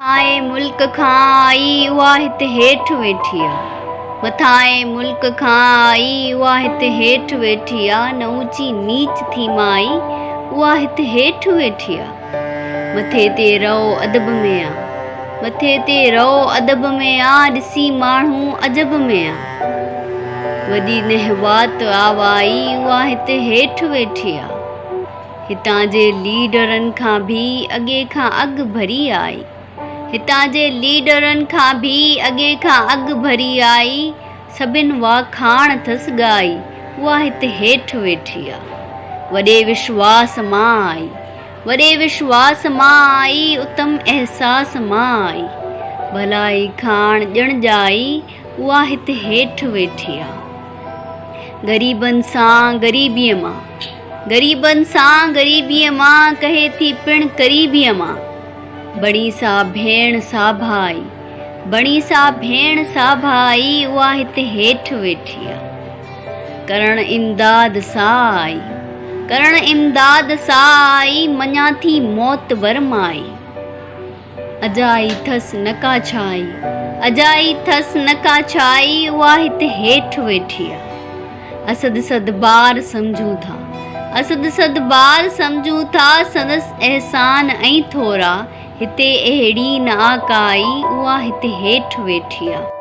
आए मुल्क खां आई उहा हिते हेठि वेठी आहे। मथां मुल्क खां आई उहा हिते हेठि वेठी आहे। न ऊची नीच थी माई उहा हिते हेठि वेठी आहे। मथे ते रहो अदब में आ, मथे ते रहो अदब में आ, ॾिसी माण्हू अजब में आ। वॾी नहवात आवाई उहा हिते हेठि वेठी आहे। हितां जे लीडरनि खां बि अॻे खां अॻु भरी आई। हितां जे लीडरनि खां बि अॻे खां अॻु भरी आई। सभिनि वाखाण अथसि ॻाई उहा हिते हेठि वेठी आहे। वॾे विश्वास मां आई, वॾे विश्वास मां आई, उत्तम अहसास मां आई। भलाई खाण ॼण ॼाई उहा हिते हेठि वेठी आहे। ग़रीबनि सां ग़रीबीअ मां, ग़रीबनि सां ग़रीबीअ मां, कहे थी पिण क़रीबीअ मां। बणी सा भेण सा भाई, बणी सा भेण सा भाई उहा हिते हेठि वेठी आहे। करण इमदाद सा आई, करण इमदाद सा आई, मञा थी मौत वरमाई। अजाई थस नका छाई, अजाई थस नका छाई उहा हिते हेठि वेठी आहे। असद सद बार समझूं था, असद सद बार समझूं था, संदसि एहसान ऐं थोरा। हिते अहिड़ी न आकाई उहा हिते हेठि वेठी आहे।